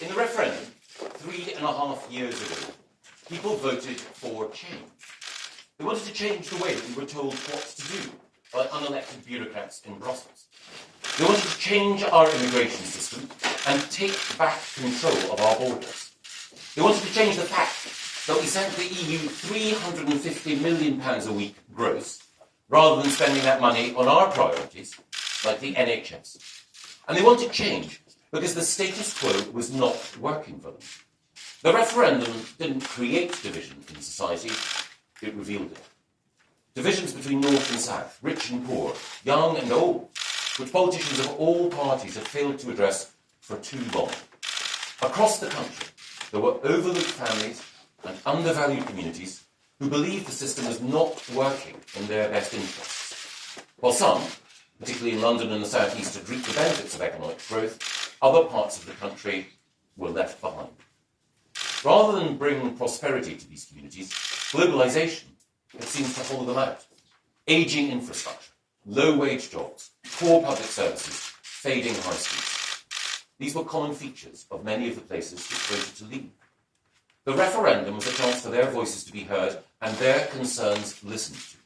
In the referendum, 3.5 years ago, people voted for change. They wanted to change the way we were told what to do by unelected bureaucrats in Brussels. They wanted to change our immigration system and take back control of our borders. They wanted to change the fact that we sent the EU £350 million a week gross, rather than spending that money on our priorities, like the NHS. And they wanted change because the status quo was not working for them. The referendum didn't create division in society, it revealed it. Divisions between North and South, rich and poor, young and old, which politicians of all parties have failed to address for too long. Across the country, there were overlooked families and undervalued communities who believed the system was not working in their best interests. While some, particularly in London and the South East, had reaped the benefits of economic growth, other parts of the country were left behind. Rather than bring prosperity to these communities, globalisation seems to hollow them out. Ageing infrastructure, low-wage jobs, poor public services, fading high streets. These were common features of many of the places which voted to leave. The referendum was a chance for their voices to be heard and their concerns listened to.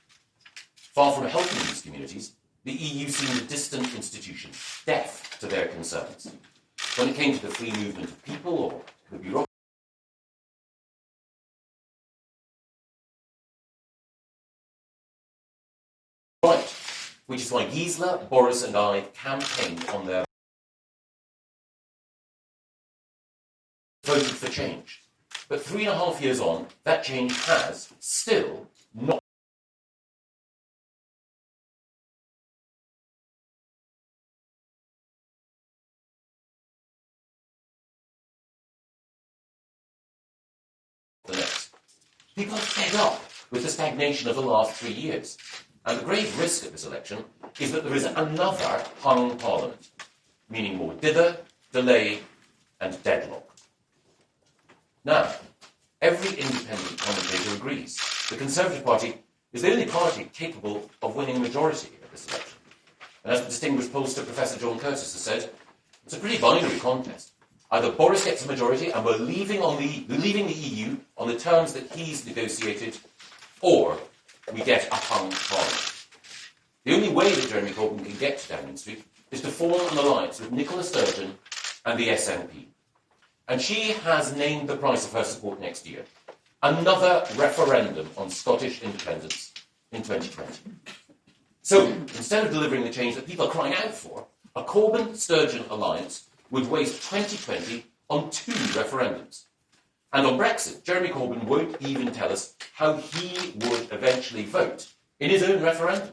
Far from helping these communities, the EU seemed a distant institution, deaf to their concerns. When it came to the free movement of people or the bureaucracy, right, which is why Gisela, Boris and I campaigned on their voted for change. But 3.5 years on, that change has still not the next. People are fed up with the stagnation of the last 3 years. And the grave risk of this election is that there is another hung parliament, meaning more dither, delay and deadlock. Now, every independent commentator agrees the Conservative Party is the only party capable of winning a majority at this election. And as the distinguished pollster Professor John Curtis has said, it's a pretty binary contest. Either Boris gets a majority and we're leaving the EU on the terms that he's negotiated, or we get a hung parliament. The only way that Jeremy Corbyn can get to Downing Street is to form an alliance with Nicola Sturgeon and the SNP. And she has named the price of her support next year. Another referendum on Scottish independence in 2020. So, instead of delivering the change that people are crying out for, a Corbyn-Sturgeon alliance would waste 2020 on 2 referendums. And on Brexit, Jeremy Corbyn won't even tell us how he would eventually vote in his own referendum.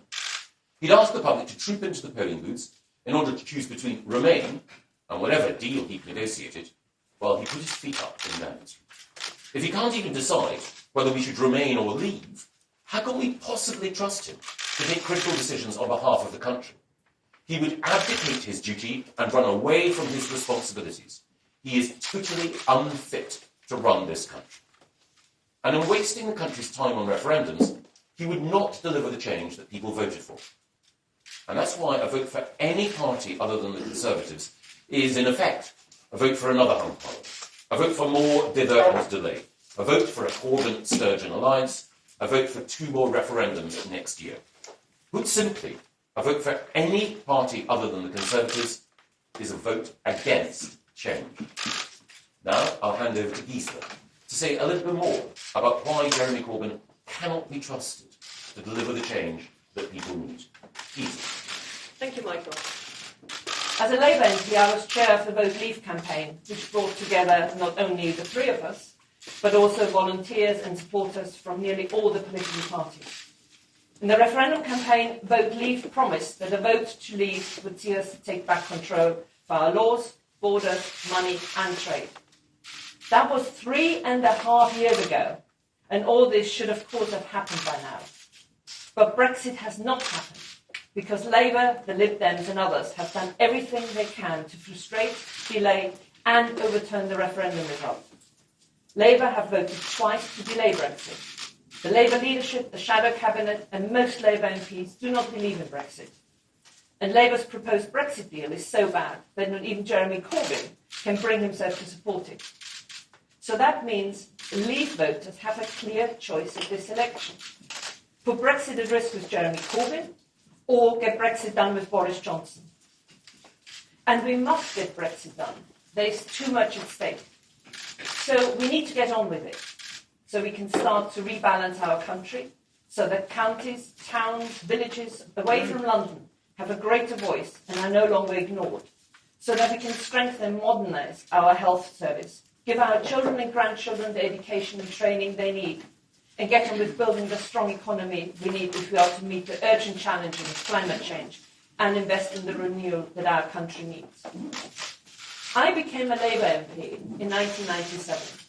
He'd ask the public to troop into the polling booths in order to choose between Remain and whatever deal he'd negotiated, while he put his feet up in Downing Street. If he can't even decide whether we should remain or leave, how can we possibly trust him to take critical decisions on behalf of the country? He would abdicate his duty and run away from his responsibilities. He is totally unfit to run this country. And in wasting the country's time on referendums, he would not deliver the change that people voted for. And that's why a vote for any party other than the Conservatives is, in effect, a vote for another hung parliament, a vote for more dither and delay, a vote for a Corbyn-Sturgeon alliance, a vote for 2 more referendums next year. Put simply, a vote for any party other than the Conservatives is a vote against change. Now, I'll hand over to Gisela to say a little bit more about why Jeremy Corbyn cannot be trusted to deliver the change that people need. Gisela. Thank you, Michael. As a Labour MP, I was chair of the Vote Leave campaign, which brought together not only the 3 of us, but also volunteers and supporters from nearly all the political parties. In the referendum campaign, Vote Leave promised that a vote to leave would see us take back control of our laws, borders, money and trade. That was 3.5 years ago, and all this should of course have happened by now. But Brexit has not happened, because Labour, the Lib Dems and others have done everything they can to frustrate, delay and overturn the referendum result. Labour have voted twice to delay Brexit. The Labour leadership, the shadow cabinet and most Labour MPs do not believe in Brexit. And Labour's proposed Brexit deal is so bad that not even Jeremy Corbyn can bring himself to support it. So that means Leave voters have a clear choice at this election. Put Brexit at risk with Jeremy Corbyn, or get Brexit done with Boris Johnson. And we must get Brexit done. There's too much at stake. So we need to get on with it, so we can start to rebalance our country, so that counties, towns, villages away from London have a greater voice and are no longer ignored, so that we can strengthen and modernise our health service, give our children and grandchildren the education and training they need, and get on with building the strong economy we need if we are to meet the urgent challenges of climate change and invest in the renewal that our country needs. I became a Labour MP in 1997,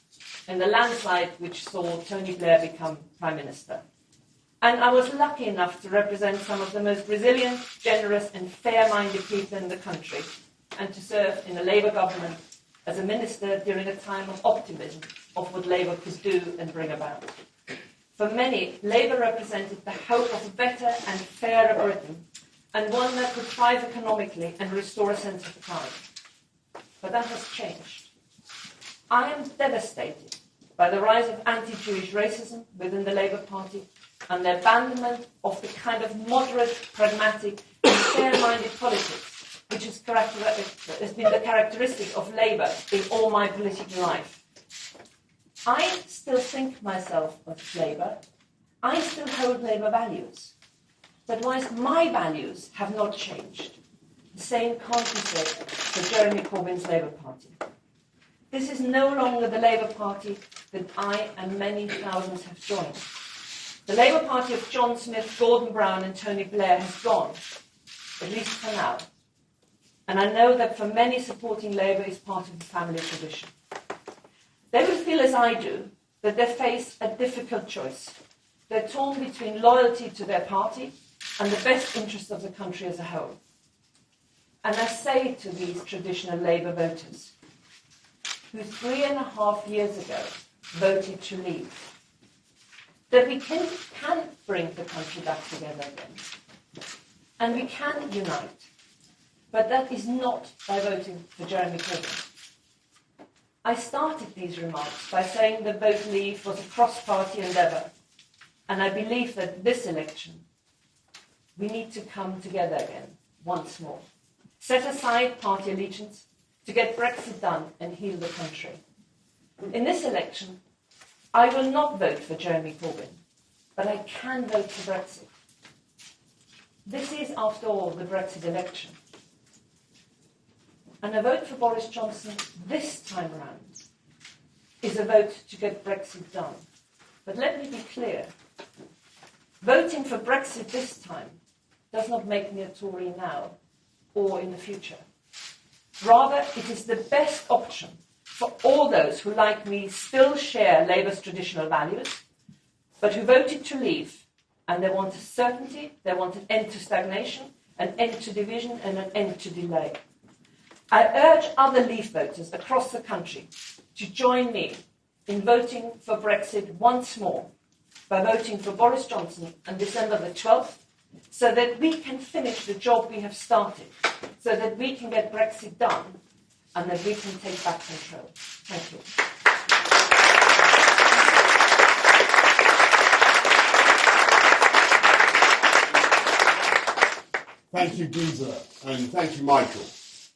in the landslide which saw Tony Blair become Prime Minister. And I was lucky enough to represent some of the most resilient, generous and fair-minded people in the country, and to serve in a Labour government as a minister during a time of optimism of what Labour could do and bring about. For many, Labour represented the hope of a better and fairer Britain, and one that could thrive economically and restore a sense of pride. But that has changed. I am devastated by the rise of anti-Jewish racism within the Labour Party and the abandonment of the kind of moderate, pragmatic and fair-minded politics which has been the characteristic of Labour in all my political life. I still think myself of Labour. I still hold Labour values. But whilst my values have not changed, the same can't be said for Jeremy Corbyn's Labour Party. This is no longer the Labour Party that I and many thousands have joined. The Labour Party of John Smith, Gordon Brown and Tony Blair has gone, at least for now. And I know that for many, supporting Labour is part of the family tradition. They will feel, as I do, that they face a difficult choice. They're torn between loyalty to their party and the best interests of the country as a whole. And I say to these traditional Labour voters, who 3.5 years ago voted to leave, that we can bring the country back together again. And we can unite. But that is not by voting for Jeremy Corbyn. I started these remarks by saying that Vote Leave was a cross-party endeavour, and I believe that this election, we need to come together again, once more. Set aside party allegiance to get Brexit done and heal the country. In this election, I will not vote for Jeremy Corbyn, but I can vote for Brexit. This is, after all, the Brexit election. And a vote for Boris Johnson this time round is a vote to get Brexit done. But let me be clear. Voting for Brexit this time does not make me a Tory now or in the future. Rather, it is the best option for all those who, like me, still share Labour's traditional values, but who voted to leave, and they want certainty, they want an end to stagnation, an end to division, and an end to delay. I urge other Leave voters across the country to join me in voting for Brexit once more by voting for Boris Johnson on December the 12th, so that we can finish the job we have started, so that we can get Brexit done, and that we can take back control. Thank you. Thank you, Giza, and thank you, Michael.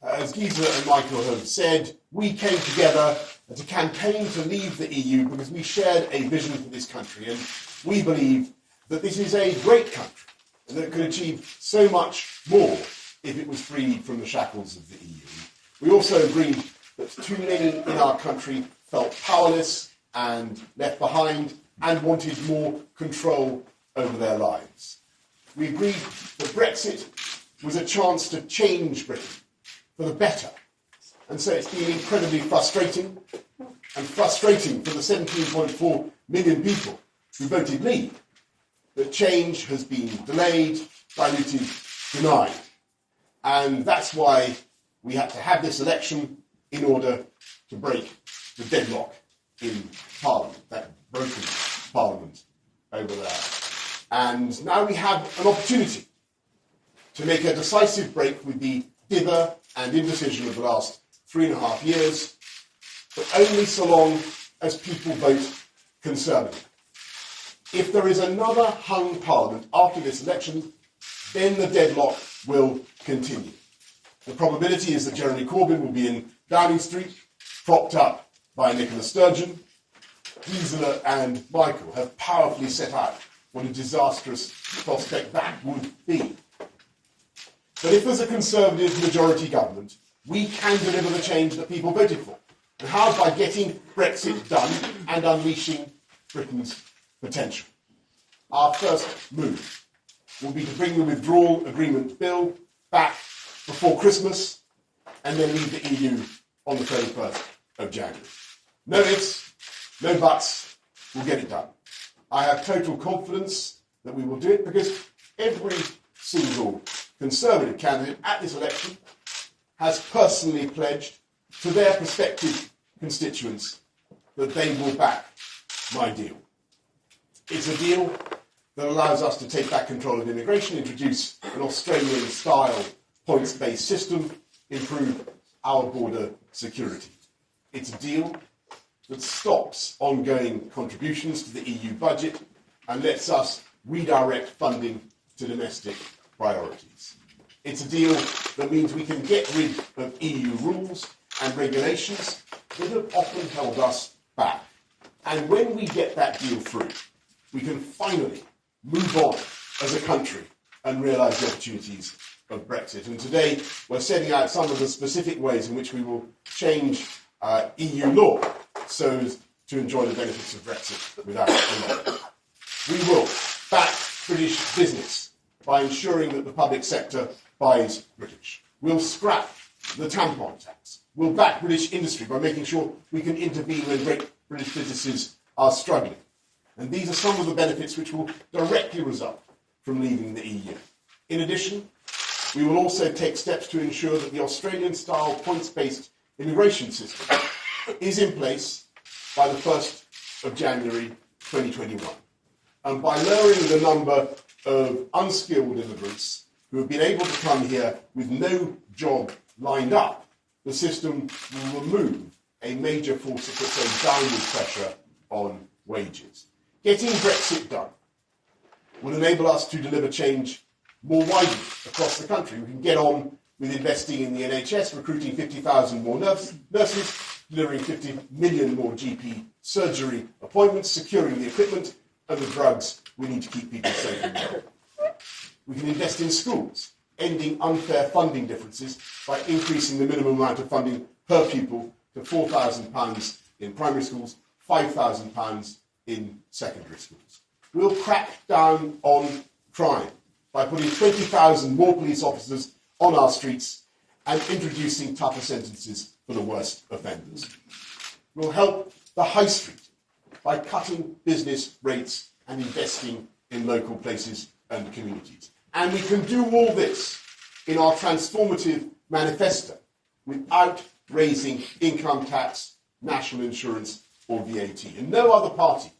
As Giza and Michael have said, we came together to campaign to leave the EU because we shared a vision for this country, and we believe that this is a great country and that it could achieve so much more if it was freed from the shackles of the EU. We also agreed that too many in our country felt powerless and left behind and wanted more control over their lives. We agreed that Brexit was a chance to change Britain for the better. And so it's been incredibly frustrating for the 17.4 million people who voted Leave, that change has been delayed, diluted, denied. And that's why we had to have this election in order to break the deadlock in Parliament, that broken Parliament over there. And now we have an opportunity to make a decisive break with the dither and indecision of the last 3.5 years, but only so long as people vote Conservative. If there is another hung parliament after this election, then the deadlock will continue. The probability is that Jeremy Corbyn will be in Downing Street, propped up by Nicola Sturgeon. Gisela and Michael have powerfully set out what a disastrous prospect that would be. But if there's a Conservative majority government, we can deliver the change that people voted for. And how? By getting Brexit done and unleashing Britain's potential. Our first move will be to bring the withdrawal agreement bill back before Christmas and then leave the EU on the 31st of January. No ifs, no buts, we'll get it done. I have total confidence that we will do it because every single Conservative candidate at this election has personally pledged to their prospective constituents that they will back my deal. It's a deal that allows us to take back control of immigration, introduce an Australian-style points-based system, improve our border security. It's a deal that stops ongoing contributions to the EU budget and lets us redirect funding to domestic priorities. It's a deal that means we can get rid of EU rules and regulations that have often held us back. And when we get that deal through, we can finally move on as a country and realise the opportunities of Brexit. And today we're setting out some of the specific ways in which we will change EU law so as to enjoy the benefits of Brexit without a lot. We will back British business by ensuring that the public sector buys British. We'll scrap the tampon tax. We'll back British industry by making sure we can intervene when great British businesses are struggling. And these are some of the benefits which will directly result from leaving the EU. In addition, we will also take steps to ensure that the Australian-style points-based immigration system is in place by the 1st of January 2021. And by lowering the number of unskilled immigrants who have been able to come here with no job lined up, the system will remove a major force that puts a downward pressure on wages. Getting Brexit done will enable us to deliver change more widely across the country. We can get on with investing in the NHS, recruiting 50,000 more nurses, delivering 50 million more GP surgery appointments, securing the equipment and the drugs we need to keep people safe and well. We can invest in schools, ending unfair funding differences by increasing the minimum amount of funding per pupil to £4,000 in primary schools, £5,000 in secondary schools. We'll crack down on crime by putting 20,000 more police officers on our streets and introducing tougher sentences for the worst offenders. We'll help the high street by cutting business rates and investing in local places and communities. And we can do all this in our transformative manifesto without raising income tax, national insurance or VAT. And no other party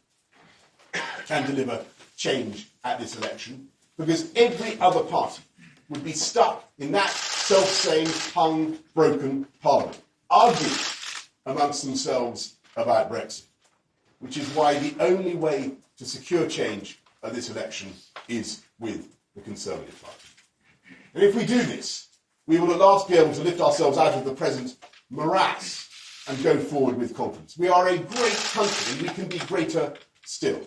can deliver change at this election because every other party would be stuck in that self-same, hung, broken parliament, arguing amongst themselves about Brexit, which is why the only way to secure change at this election is with the Conservative Party. And if we do this, we will at last be able to lift ourselves out of the present morass and go forward with confidence. We are a great country and we can be greater still.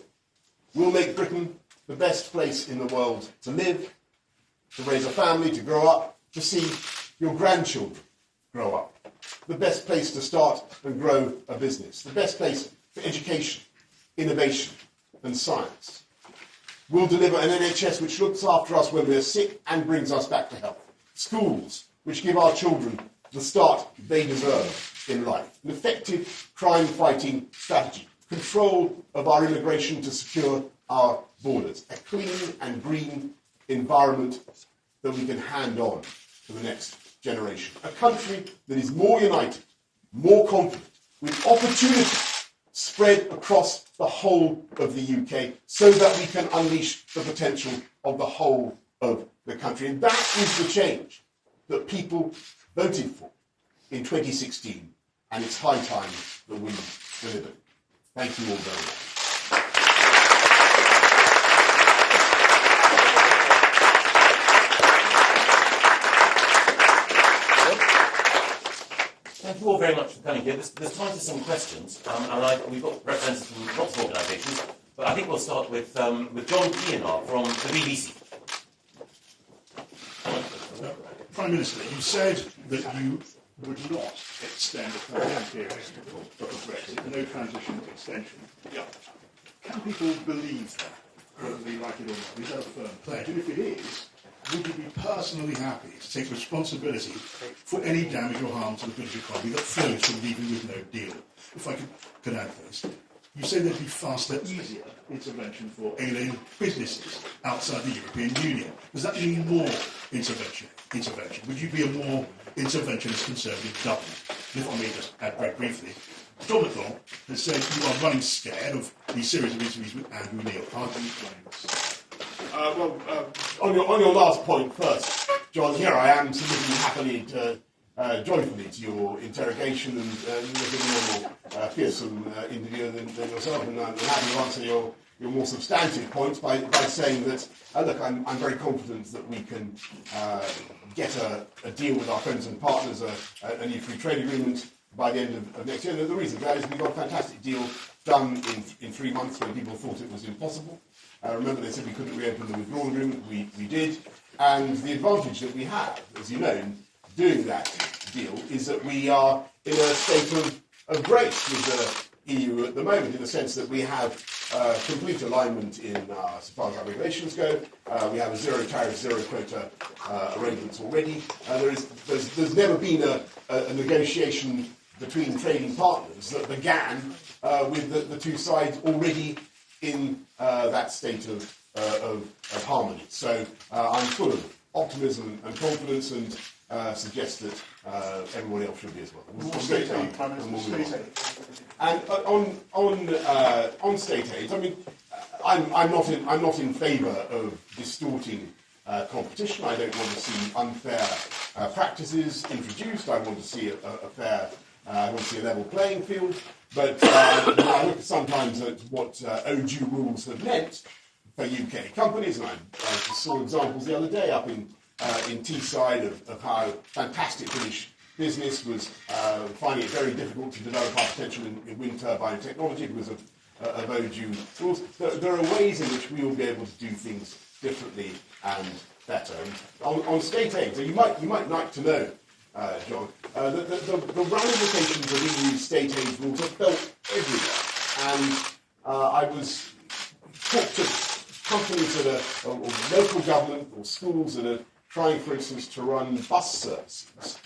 We'll make Britain the best place in the world to live, to raise a family, to grow up, to see your grandchildren grow up. The best place to start and grow a business. The best place for education, innovation and science. We'll deliver an NHS which looks after us when we're sick and brings us back to health. Schools which give our children the start they deserve in life. An effective crime-fighting strategy. Control of our immigration to secure our borders. A clean and green environment that we can hand on to the next generation. A country that is more united, more confident, with opportunity spread across the whole of the UK so that we can unleash the potential of the whole of the country. And that is the change that people voted for in 2016. And it's high time that we deliver. Thank you all very much. Thank you all very much for coming here. There's time for some questions, and we've got representatives from lots of organisations, but I think we'll start with John Kienar from the BBC. Prime Minister, you said that you would not extend the campaign period of Brexit, no transition extension. Yeah. Can people believe that, whether they like it or not? Is that a firm pledge? And if it is, would you be personally happy to take responsibility for any damage or harm to the British economy that flows from leaving with no deal? If I could add this. You say there'd be faster, easier intervention for alien businesses outside the European Union. Does that mean more intervention? Would you be a more interventionist Conservative government? And if I may just add very briefly, John McDonnell has said you are running scared of these series of interviews with Andrew Neil. How do you explain this? On your last point first, John, here I am submitting happily joyfully to your interrogation, and you're a more fearsome interviewer than yourself, and I'm happy to answer your more substantive points by saying that, look, I'm very confident that we can get a deal with our friends and partners, a new free trade agreement by the end of next year. And the reason for that is we got a fantastic deal done in 3 months when people thought it was impossible. Remember, they said we couldn't reopen the withdrawal agreement. We did. And the advantage that we have, as you know, in doing that deal is that we are in a state of grace with the EU at the moment, in the sense that we have complete alignment in so far as our regulations go. We have a zero tariff, zero quota arrangements already. There's never been a negotiation between trading partners that began with the two sides already in that state of harmony. So I'm full of optimism and confidence, and suggest that everybody else should be as well. State aid, And on state aid, I mean, I'm not in favour of distorting competition. I don't want to see unfair practices introduced. I want to see I want to see a level playing field. But when I look sometimes at what OG rules have meant for UK companies, and I just saw examples the other day up in Teesside of how fantastic British business was finding it very difficult to develop our potential in wind turbine technology because of OG rules. There are ways in which we will be able to do things differently and better. And on state aid, so you might like to know, John, the ramifications of EU state aid rules are felt everywhere. And I was talked to companies that are, or local government or schools that are trying, for instance, to run bus services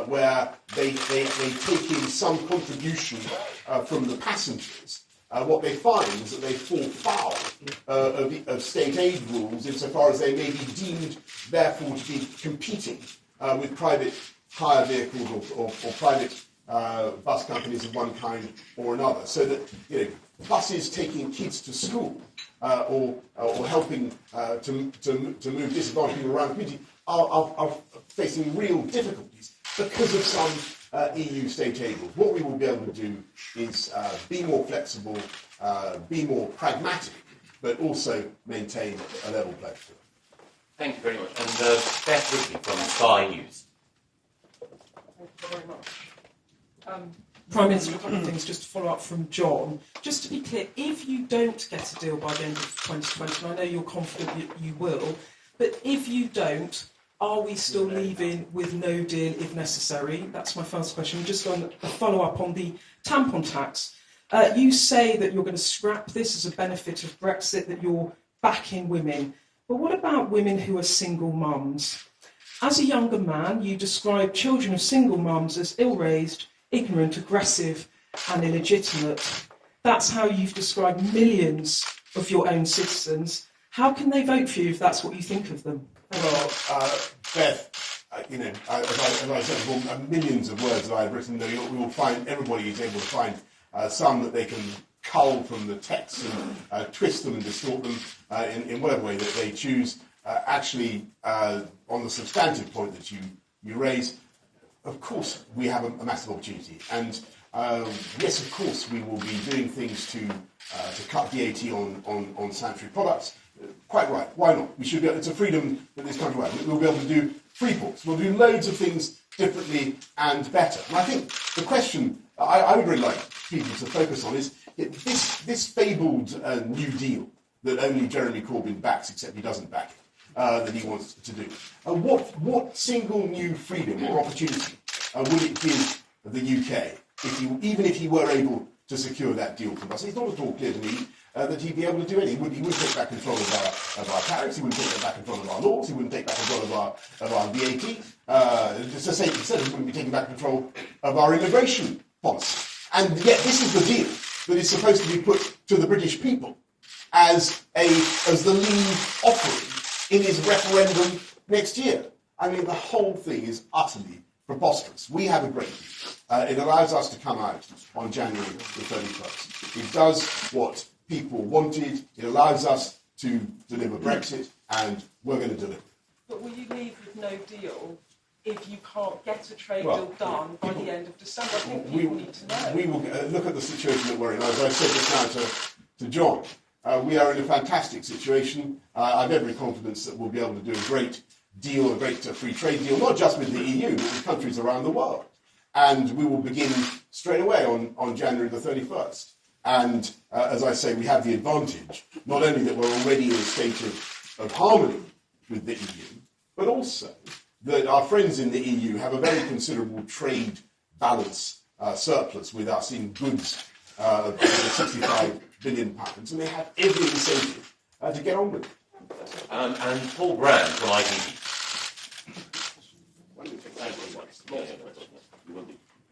where they take in some contribution from the passengers. What they find is that they fall foul of state aid rules insofar as they may be deemed, therefore, to be competing with private hire vehicles or private bus companies of one kind or another. So that buses taking kids to school or helping to move disadvantaged people around the community are facing real difficulties because of some EU state aid rules. What we will be able to do is be more flexible, be more pragmatic, but also maintain a level playing field. Thank you very much. And Beth Ridley from Sky News. Thank you very much. Prime Minister, a couple of things just to follow up from John. Just to be clear, if you don't get a deal by the end of 2020, and I know you're confident you will, but if you don't, are we still leaving with no deal if necessary? That's my first question. Just on a follow-up on the tampon tax. You say that you're going to scrap this as a benefit of Brexit, that you're backing women. But what about women who are single mums? As a younger man, you describe children of single mums as ill-raised, ignorant, aggressive and illegitimate. That's how you've described millions of your own citizens. How can they vote for you if that's what you think of them? Well, Beth, as I said before, millions of words that I've written, we will find, everybody is able to find some that they can cull from the text and twist them and distort them in whatever way that they choose. actually, on the substantive point that you raise, of course we have a massive opportunity, and yes, of course we will be doing things to cut VAT on sanitary products. Quite right. Why not? We should. It's a freedom that this country has. We'll be able to do free ports. We'll do loads of things differently and better. And I think the question I would really like people to focus on is this fabled New Deal that only Jeremy Corbyn backs, except he doesn't back it, that he wants to do. What single new freedom or opportunity would it give the UK even if he were able to secure that deal from us? It's not at all clear to me that he'd be able to do anything. He wouldn't take back control of our tariffs, he wouldn't take back control of our laws, he wouldn't take back control of our VAT. Just to say, he wouldn't be taking back control of our immigration policy. And yet this is the deal that is supposed to be put to the British people as the lead offering in his referendum next year. I mean, the whole thing is utterly preposterous. We have a great deal. It allows us to come out on January the 31st. It does what people wanted. It allows us to deliver Brexit, and we're going to deliver. But will you leave with no deal if you can't get a trade deal done by the end of December? I think people need to know. We will look at the situation that we're in. As I said just now to John, we are in a fantastic situation. I have every confidence that we'll be able to do a great deal, a great free trade deal, not just with the EU, but with countries around the world. And we will begin straight away on January the 31st. And as I say, we have the advantage, not only that we're already in a state of harmony with the EU, but also that our friends in the EU have a very considerable trade balance surplus with us in goods of £65 billion, and they have every incentive to get on with it. And Paul Brand from ITV.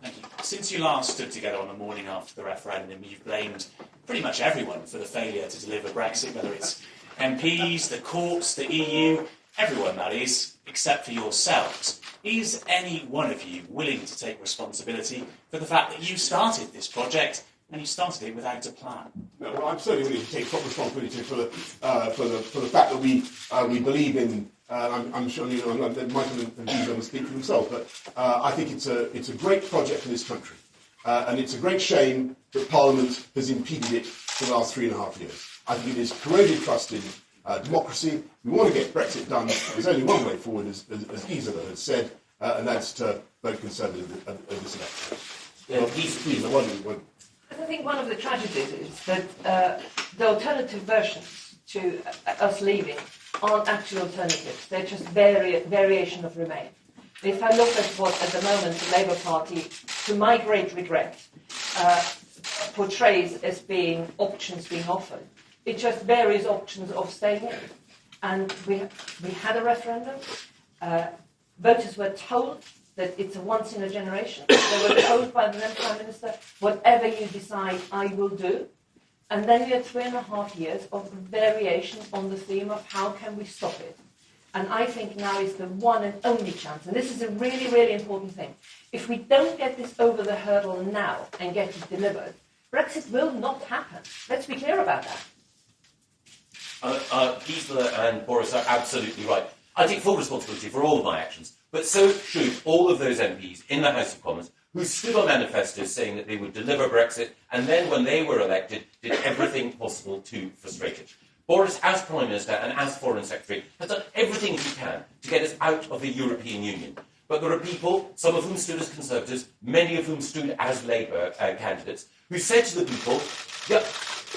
Thank you. Since you last stood together on the morning after the referendum, you've blamed pretty much everyone for the failure to deliver Brexit, whether it's MPs, the courts, the EU, everyone that is, except for yourselves. Is any one of you willing to take responsibility for the fact that you started this project and you started it without a plan? No, well, I'm certainly willing to take proper responsibility for the fact that we believe in. I'm sure that Michael and Gove will speak for themselves, but I think it's a great project for this country, and it's a great shame that Parliament has impeded it for the last 3.5 years. I think it has corroded trust in democracy. We want to get Brexit done. There's only one way forward, as Gove has said, and that's to vote Conservative at this election. Yeah, please, the one. I think one of the tragedies is that the alternative versions to us leaving aren't actual alternatives. They're just variation of Remain. If I look at what, at the moment, the Labour Party, to my great regret, portrays as being options being offered, it just varies options of staying in. And we had a referendum. Voters were told that it's a once in a generation. They were told by the then Prime Minister, whatever you decide, I will do. And then we had 3.5 years of variation on the theme of how can we stop it. And I think now is the one and only chance. And this is a really, really important thing. If we don't get this over the hurdle now and get it delivered, Brexit will not happen. Let's be clear about that. Gisela and Boris are absolutely right. I take full responsibility for all of my actions, but so should all of those MPs in the House of Commons who stood on manifestos saying that they would deliver Brexit, and then when they were elected, did everything possible to frustrate it. Boris, as Prime Minister and as Foreign Secretary, has done everything he can to get us out of the European Union. But there are people, some of whom stood as Conservatives, many of whom stood as Labour candidates, who said to the people, yep,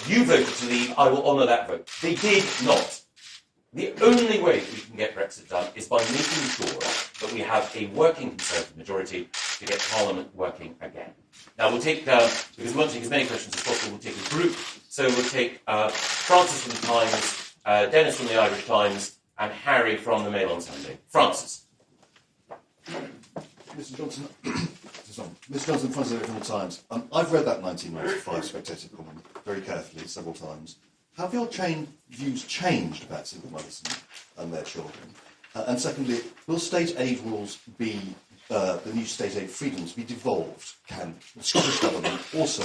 you voted to leave, I will honour that vote. They did not. The only way we can get Brexit done is by making sure that we have a working Conservative majority to get Parliament working again. Now we'll take, because we want to take as many questions as possible, we'll take a group. So we'll take Francis from the Times, Dennis from the Irish Times, and Harry from the Mail on Sunday. Francis. Mr. Johnson, Francis from the Times. I've read that 1995 Spectator column very carefully several times. Have your views changed about single mothers and their children? And secondly, will state aid rules be, the new state aid freedoms be devolved? Can the Scottish Government also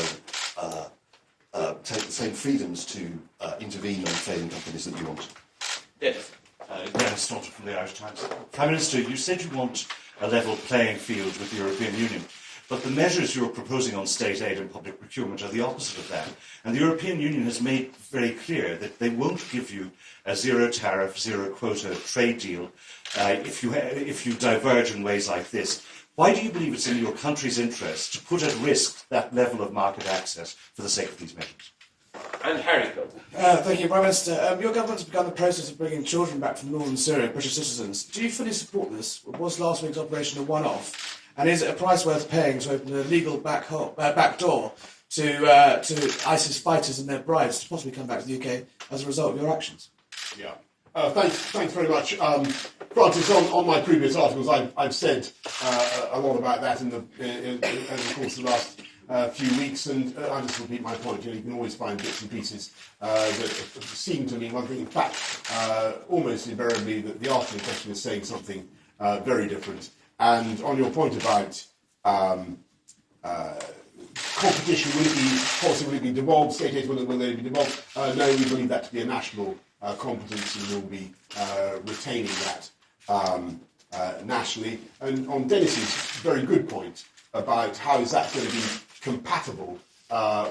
take the same freedoms to intervene on failing companies that you want? Yes. Dennis Norton from the Irish Times. Prime Minister, you said you want a level playing field with the European Union, but the measures you're proposing on state aid and public procurement are the opposite of that. And the European Union has made very clear that they won't give you a zero tariff, zero quota trade deal if you diverge in ways like this. Why do you believe it's in your country's interest to put at risk that level of market access for the sake of these measures? And Harry Gove. Thank you, Prime Minister. Your government's begun the process of bringing children back from northern Syria, British citizens. Do you fully support this? Was last week's operation a one-off? And is it a price worth paying to open a legal back door to ISIS fighters and their brides to possibly come back to the UK as a result of your actions? Yeah. Thanks very much. Francis, on my previous articles, I've said a lot about that over the course of the last few weeks, and I'll just repeat my point. You can always find bits and pieces that seem to mean one thing. In fact, almost invariably, that the article in question is saying something very different. And on your point about competition, will it be devolved? State aid, will they be devolved? No, we believe that to be a national competence, and we'll be retaining that nationally. And on Dennis's very good point about how is that going to be compatible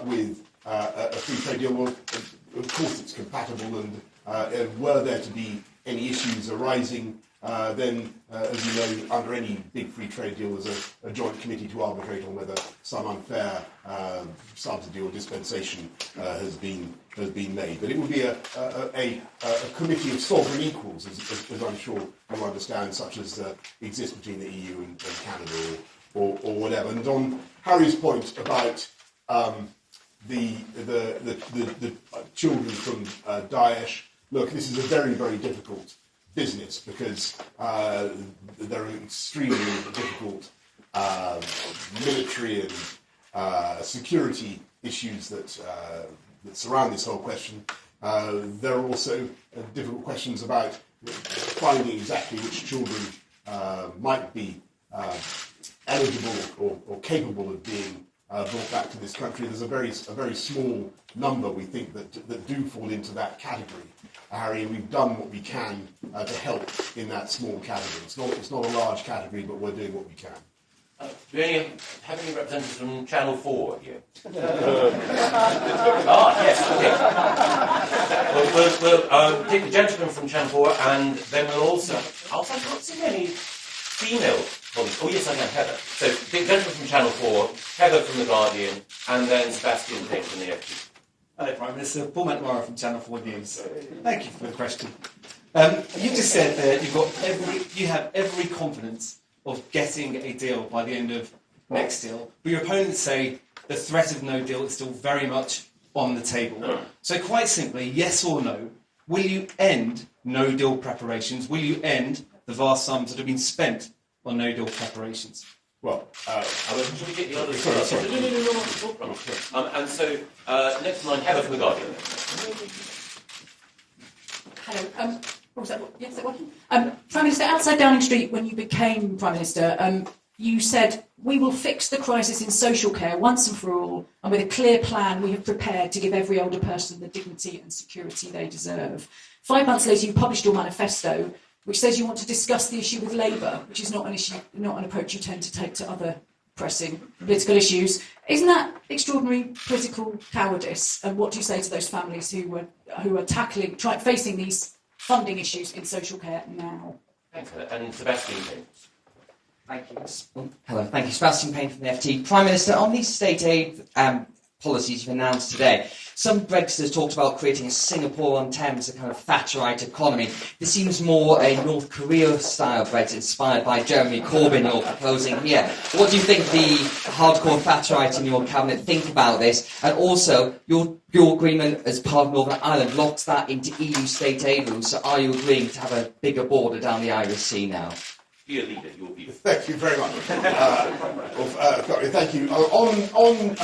with a free trade deal, well, of course it's compatible, and were there to be any issues arising, then, as you know, under any big free trade deal, there's a joint committee to arbitrate on whether some unfair subsidy or dispensation has been made. But it would be a committee of sovereign equals, as I'm sure you understand, such as exists between the EU and Canada or whatever. And on Harry's point about the children from Daesh, look, this is a very, very difficult business because there are extremely difficult military and security issues that surround this whole question. There are also difficult questions about finding exactly which children might be eligible or capable of being brought back to this country. There's a very small number, we think, that do fall into that category, Harry, and we've done what we can to help in that small category. It's not a large category, but we're doing what we can. Do you have any representatives from Channel 4 here? Yes, okay. We'll take the gentleman from Channel 4, and then we'll also... I can't see any female colleagues. Oh, yes, I can, Heather. So, the gentleman from Channel 4, Heather from The Guardian, and then Sebastian Payne from the FT. Hello, Prime Minister. Paul McNamara from Channel 4 News. Thank you for the question. You just said that you have every confidence of getting a deal by the end of next deal, but your opponents say the threat of no deal is still very much on the table. So quite simply, yes or no, will you end no deal preparations? Will you end the vast sums that have been spent on no deal preparations? Well, should we get the others? Sorry. No. And so, next in line, Heather from The Guardian. Hello. Was that working? Prime Minister, outside Downing Street, when you became Prime Minister, you said, we will fix the crisis in social care once and for all, and with a clear plan we have prepared to give every older person the dignity and security they deserve. 5 months later, you published your manifesto, which says you want to discuss the issue with Labour, which is not an approach you tend to take to other pressing political issues. Isn't that extraordinary political cowardice? And what do you say to those families who are facing these funding issues in social care now? Thanks, Heather. And Sebastian Payne. Thank you. Hello, thank you. Sebastian Payne from the FT. Prime Minister, on these state aid policies you've announced today, some Brexiters talked about creating a Singapore-on-Thames, a kind of Thatcherite economy. This seems more a North Korea-style Brexit inspired by Jeremy Corbyn you're proposing here. What do you think the hardcore Thatcherites in your cabinet think about this? And also, your agreement as part of Northern Ireland locks that into EU state aid rules, so are you agreeing to have a bigger border down the Irish Sea now? Be a leader, your view. Thank you very much. Thank you. On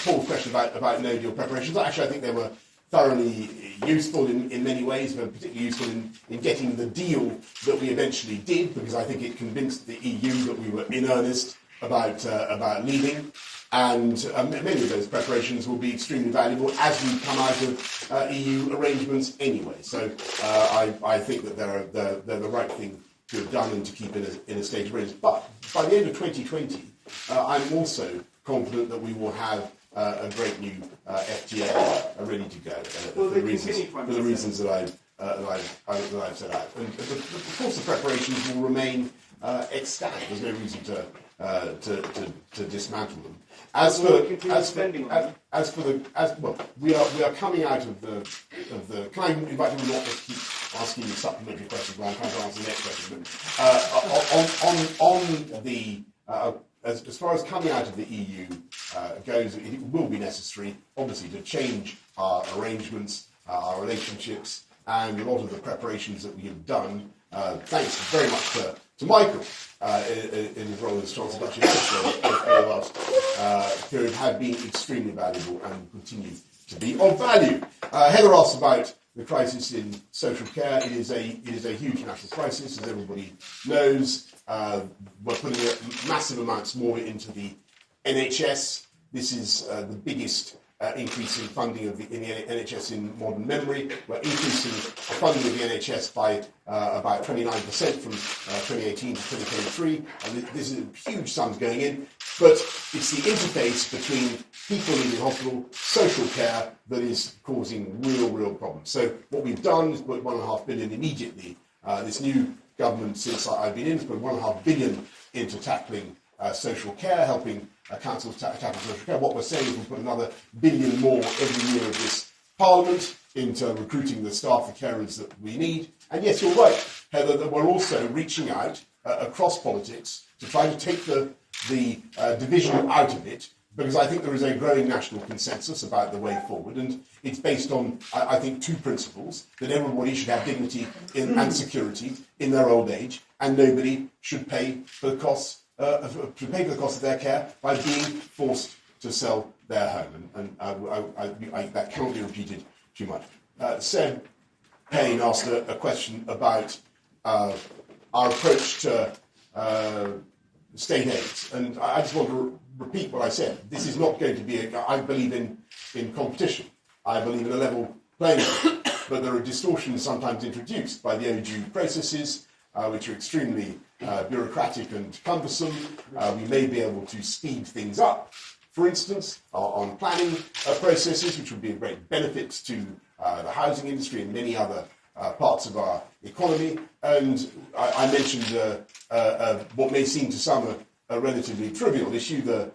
Paul's question about no deal preparations, actually I think they were thoroughly useful in many ways, but particularly useful in getting the deal that we eventually did, because I think it convinced the EU that we were in earnest about leaving. and many of those preparations will be extremely valuable as we come out of EU arrangements anyway. So I think that they're the right thing to have done and to keep in a state of readiness. But by the end of 2020, I'm also confident that we will have a great new FTA ready to go for the reasons that I've set out. And of course, the preparations will remain extant. There's no reason to dismantle them. We are coming out of the. Can I invite you not to keep asking me supplementary questions while I'm trying to answer the next question? But as far as coming out of the EU goes, it will be necessary, obviously, to change our arrangements, our relationships, and a lot of the preparations that we have done, thanks very much to Michael in his role as Chancellor Duchy of the last period, have been extremely valuable and continue to be of value. Heather asked about the crisis in social care. It is a huge national crisis, as everybody knows. We're putting massive amounts more into the NHS. This is the biggest increase in funding in the NHS in modern memory. We're increasing funding of the NHS by about 29% from 2018 to 2023. And this is huge sums going in, but it's the interface between people leaving hospital, social care, that is causing real problems. So what we've done is put £1.5 billion immediately. This new government, since I've been in, has put £1.5 billion into tackling social care, helping councils tackle social care. What we're saying is we'll put another £1 billion more every year of this Parliament into recruiting the staff, the carers that we need. And yes, you're right, Heather, that we're also reaching out across politics to try to take the division out of it, because I think there is a growing national consensus about the way forward, and it's based on, I think, two principles: that everybody should have dignity and security in their old age, and nobody should pay for the costs of their care by being forced to sell their home. And that cannot be repeated too much. Seb Payne asked a question about our approach to state aids, and I just want to repeat what I said. This is not going to be I believe in competition. I believe in a level playing field, but there are distortions sometimes introduced by the ODU processes, which are extremely bureaucratic and cumbersome. We may be able to speed things up, for instance, on planning processes, which would be a great benefit to the housing industry and many other parts of our economy. And I mentioned what may seem to some a relatively trivial issue, the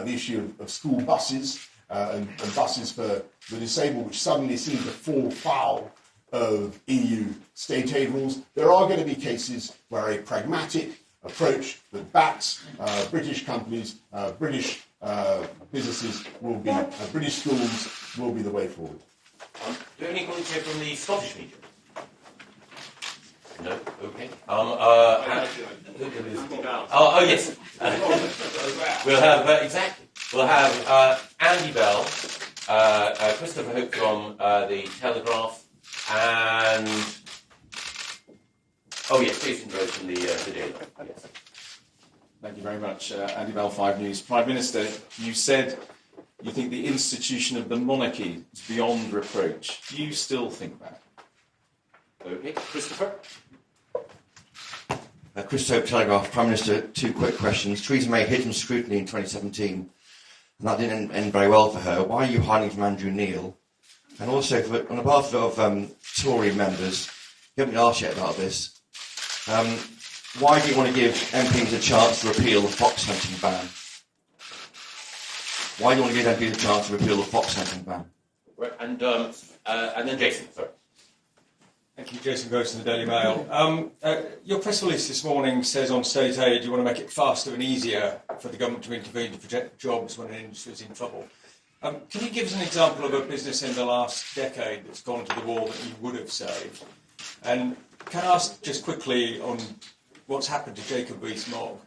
issue of school buses and buses for the disabled, which suddenly seem to fall foul of EU state aid rules. There are going to be cases where a pragmatic approach that backs British companies, British businesses will be, British schools will be the way forward. Do you have any comments here from the Scottish media? No? Okay. Oh, yes. We'll have, exactly. We'll have Andy Bell, Christopher Hope from the Telegraph, and Jason Rose from the Daily. Yes. Thank you very much. Andy Bell, 5 News. Prime Minister, you said you think the institution of the monarchy is beyond reproach. Do you still think that? Okay. Christopher? Chris Hope, Telegraph. Prime Minister, 2 quick questions. Theresa May hid from scrutiny in 2017, and that didn't end very well for her. Why are you hiding from Andrew Neil? And also, on behalf of Tory members, you haven't asked yet about this. Why do you want to give MPs a chance to repeal the fox hunting ban? Why do you want to give MPs a chance to repeal the fox hunting ban? Right, and then Jason, sorry. Thank you, Jason Gross from the Daily Mail. Your press release this morning says on state aid you want to make it faster and easier for the government to intervene to protect jobs when an industry is in trouble. Can you give us an example of a business in the last decade that's gone to the wall that you would have saved? And can I ask just quickly on what's happened to Jacob Rees-Mogg?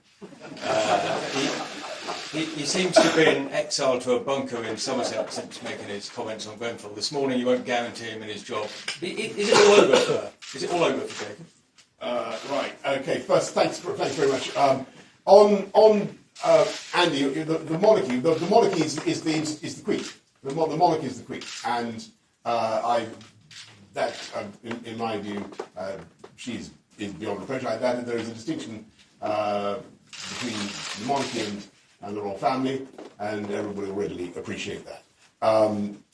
He seems to have been exiled to a bunker in Somerset since making his comments on Grenfell. This morning you won't guarantee him in his job. Is it all over for Jacob? Right. Okay. First, thanks very much. On Andy, the monarchy. The monarchy is the Queen. The monarchy is the Queen, and in my view, she is beyond reproach. That there is a distinction between the monarchy and the royal family, and everybody will readily appreciate that.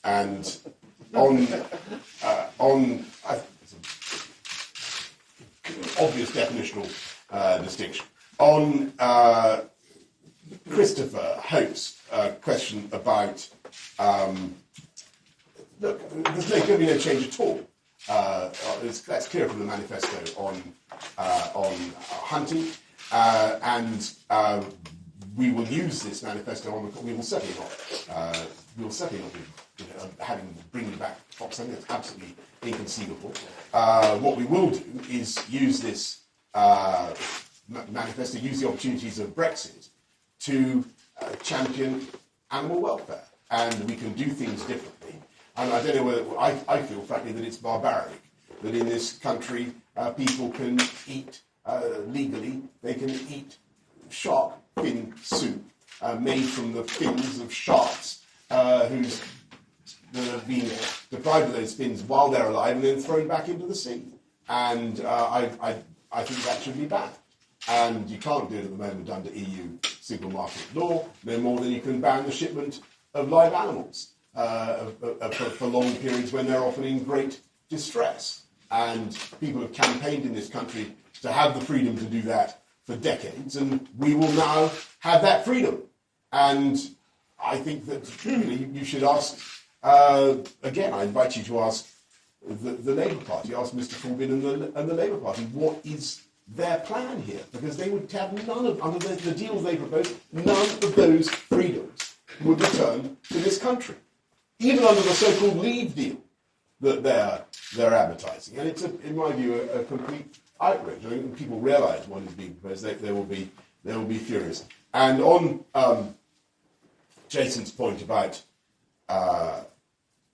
And on obvious definitional distinction. On Christopher Hope's question about look, there's going to be no change at all. That's clear from the manifesto on hunting, and we will use this manifesto on the. We will certainly not be bringing back fox hunting. That's absolutely inconceivable. What we will do is use this manifesto, use the opportunities of Brexit to champion animal welfare, and we can do things differently. And I don't know whether I feel, frankly, that it's barbaric that in this country people can eat legally. They can eat shark fin soup made from the fins of sharks that have been deprived of those fins while they're alive and then thrown back into the sea. And I think that should be banned. And you can't do it at the moment under EU single market law, no more than you can ban the shipment of live animals for long periods when they're often in great distress. And people have campaigned in this country to have the freedom to do that for decades, and we will now have that freedom. And I think that you should ask, again, I invite you to ask the Labour Party, ask Mr Corbyn and the Labour Party, what is their plan here? Because they would have none of, under the deals they propose, none of those freedoms would return to this country, even under the so-called Leave deal that they're advertising. And it's, in my view, a complete outrage. I think when people realise what is being proposed, they will be furious. And on Jason's point about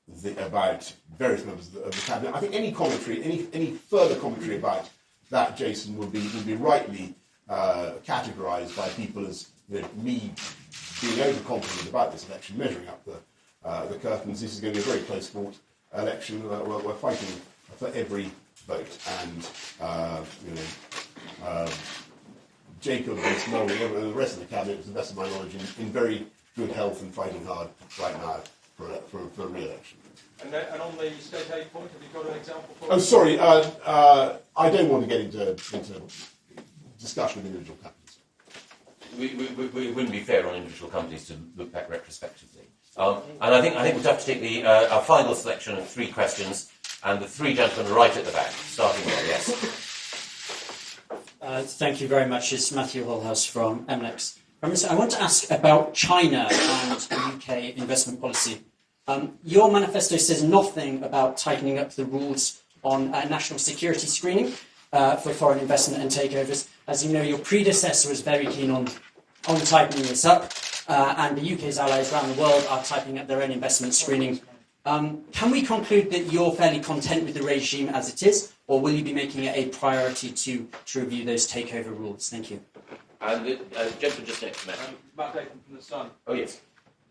various members of the cabinet, I think any commentary, any further commentary about that, Jason, would be rightly categorised by people as me being overconfident about this election, measuring up the curtains. This is going to be a very close fought election. We're fighting for every vote, and Jacob and Smalley and the rest of the cabinet, to the best of my knowledge, in very good health and fighting hard right now for re-election. And on the state aid point, have you got an example for Oh, sorry, I don't want to get into discussion of individual companies. We wouldn't be fair on individual companies to look back retrospectively. And I think we'd have to take our final selection of 3 questions, and the 3 gentlemen right at the back, starting with yes. Thank you very much. It's Matthew Holhouse from MLEX. I want to ask about China and UK investment policy. Your manifesto says nothing about tightening up the rules on national security screening for foreign investment and takeovers. As you know, your predecessor was very keen on tightening this up, and the UK's allies around the world are tightening up their own investment screening. Can we conclude that you're fairly content with the regime as it is, or will you be making it a priority to review those takeover rules? Thank you. And the gentleman just next to Matt. Matt Aiken from The Sun. Oh, yes.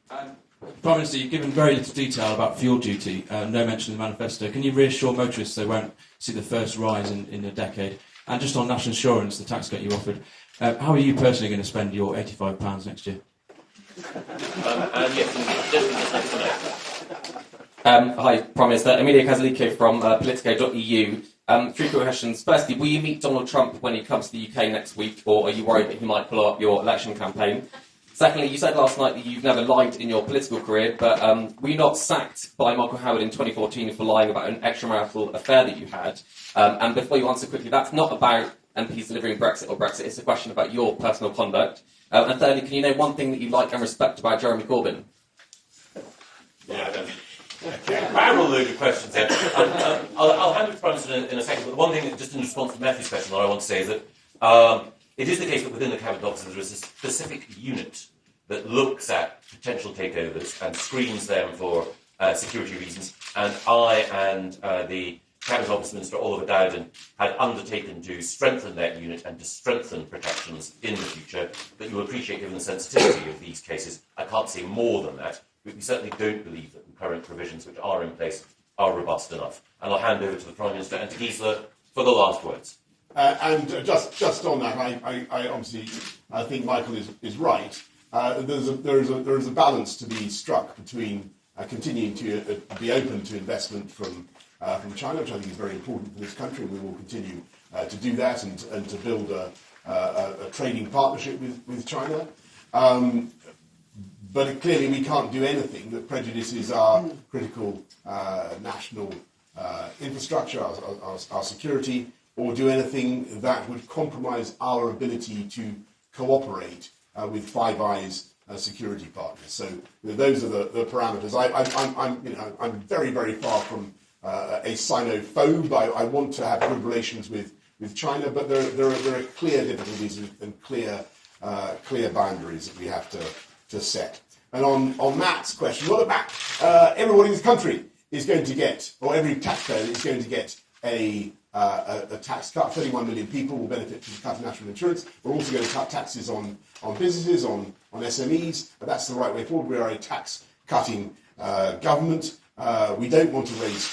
Prime Minister, you've given very little detail about fuel duty, no mention in the manifesto. Can you reassure motorists they won't see the first rise in a decade? And just on national insurance, the tax cut you offered, how are you personally going to spend your £85 next year? And yes, the gentleman just next to Matt. Hi, Prime Minister. Emilia Kazalico from Politico.eu. 3 quick questions. Firstly, will you meet Donald Trump when he comes to the UK next week, or are you worried that he might pull up your election campaign? Secondly, you said last night that you've never lied in your political career, but were you not sacked by Michael Howard in 2014 for lying about an extramarital affair that you had? And before you answer quickly, that's not about MPs delivering Brexit or Brexit, it's a question about your personal conduct. And thirdly, can you name one thing that you like and respect about Jeremy Corbyn? Yeah, barrel load of questions there. I'll hand it to Prime Minister in a second, but the one thing, that, just in response to Matthew's question, that I want to say is that it is the case that within the Cabinet Office there is a specific unit that looks at potential takeovers and screens them for security reasons, and I and the Cabinet Office Minister Oliver Dowden had undertaken to strengthen that unit and to strengthen protections in the future, but you will appreciate, given the sensitivity of these cases, I can't say more than that, but we certainly don't believe that the current provisions which are in place are robust enough. And I'll hand over to the Prime Minister and to Gisela for the last words. Just on that, I obviously think Michael is right. There is a balance to be struck between continuing to be open to investment from China, which I think is very important for this country. We will continue to do that and to build a trading partnership with China. But clearly we can't do anything that prejudices our critical national infrastructure, our security, or do anything that would compromise our ability to cooperate with Five Eyes security partners. So those are the parameters. I'm very, very far from a Sinophobe. I want to have good relations with China, but there are clear difficulties and clear boundaries that we have to set. And on Matt's question, well, Matt, everybody in this country is going to get, or every taxpayer is going to get a tax cut. 31 million people will benefit from the cut of national insurance. We're also going to cut taxes on businesses, on SMEs. But that's the right way forward. We are a tax-cutting government. We don't want to raise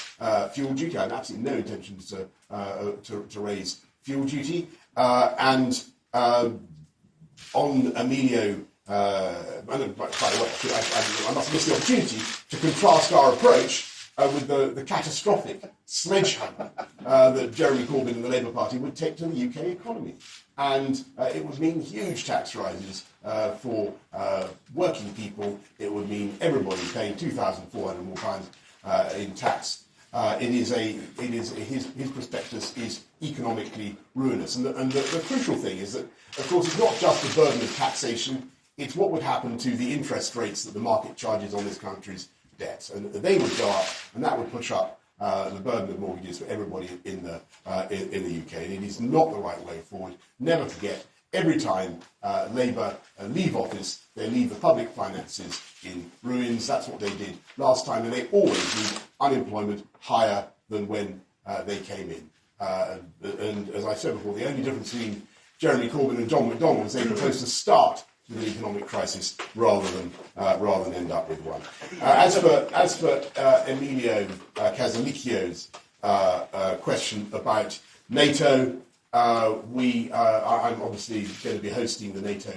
fuel duty. I have absolutely no intentions to raise fuel duty. And on Emilio, by the way, I must miss the opportunity to contrast our approach with the catastrophic sledgehammer that Jeremy Corbyn and the Labour Party would take to the UK economy. And it would mean huge tax rises for working people. It would mean everybody paying £2,400 more pounds in tax. His prospectus is economically ruinous. And the crucial thing is that, of course, it's not just the burden of taxation, it's what would happen to the interest rates that the market charges on this country's debts. And they would go up, and that would push up the burden of mortgages for everybody in the UK. And it is not the right way forward. Never forget, every time Labour leave office, they leave the public finances in ruins. That's what they did last time, and they always leave unemployment higher than when they came in. And as I said before, the only difference between Jeremy Corbyn and John McDonnell is they proposed to start with an economic crisis rather than end up with one. As for Emilio Casalicchio's question about NATO, I'm obviously going to be hosting the NATO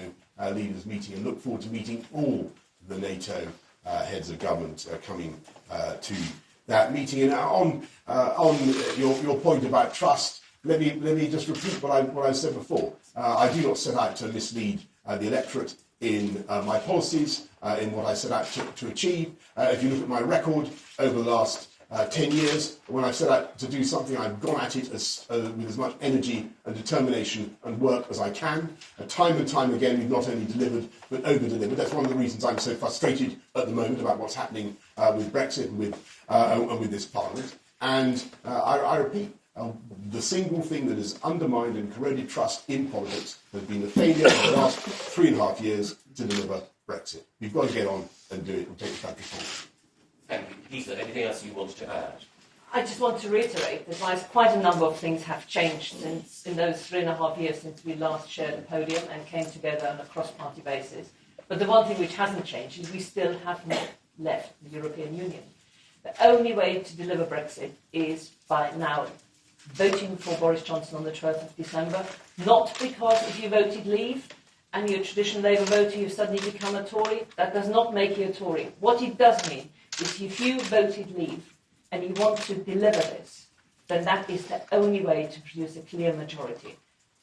leaders meeting and look forward to meeting all the NATO heads of government coming to that meeting. And on your point about trust, let me just repeat what I said before. I do not set out to mislead the electorate in my policies, in what I set out to achieve. If you look at my record over the last 10 years, when I've set out to do something, I've gone at it with as much energy and determination and work as I can. Time and time again, we've not only delivered, but over-delivered. That's one of the reasons I'm so frustrated at the moment about what's happening with Brexit and with this Parliament. And I repeat, the single thing that has undermined and corroded trust in politics has been the failure of the last 3.5 years to deliver Brexit. We've got to get on and do it and take the country forward. Thank you. Gisela, anything else you wanted to add? I just want to reiterate that quite a number of things have changed in those 3.5 years since we last shared the podium and came together on a cross-party basis. But the one thing which hasn't changed is we still have not left the European Union. The only way to deliver Brexit is by now voting for Boris Johnson on the 12th of December, not because if you voted leave and you're a traditional Labour voter, you suddenly become a Tory. That does not make you a Tory. What it does mean is if you voted leave and you want to deliver this, then that is the only way to produce a clear majority.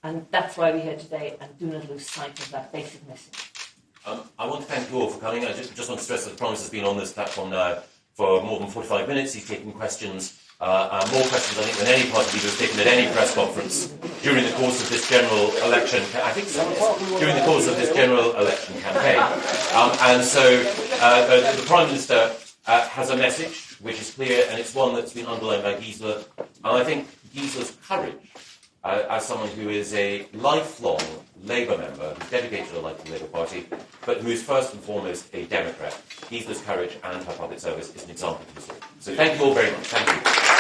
And that's why we're here today, and do not lose sight of that basic message. I want to thank you all for coming. I just want to stress that the Prime Minister has been on this platform now for more than 45 minutes. He's taken questions, more questions, I think, than any party leader has taken at any press conference during the course of this general election. I think during the course of this general election campaign. And so the Prime Minister has a message which is clear, and it's one that's been underlined by Gisela. And I think Gisela's courage, as someone who is a lifelong Labour member, who's dedicated her life to the Labour Party, but who is first and foremost a Democrat, Gisela's courage and her public service is an example to us all. So thank you all very much. Thank you.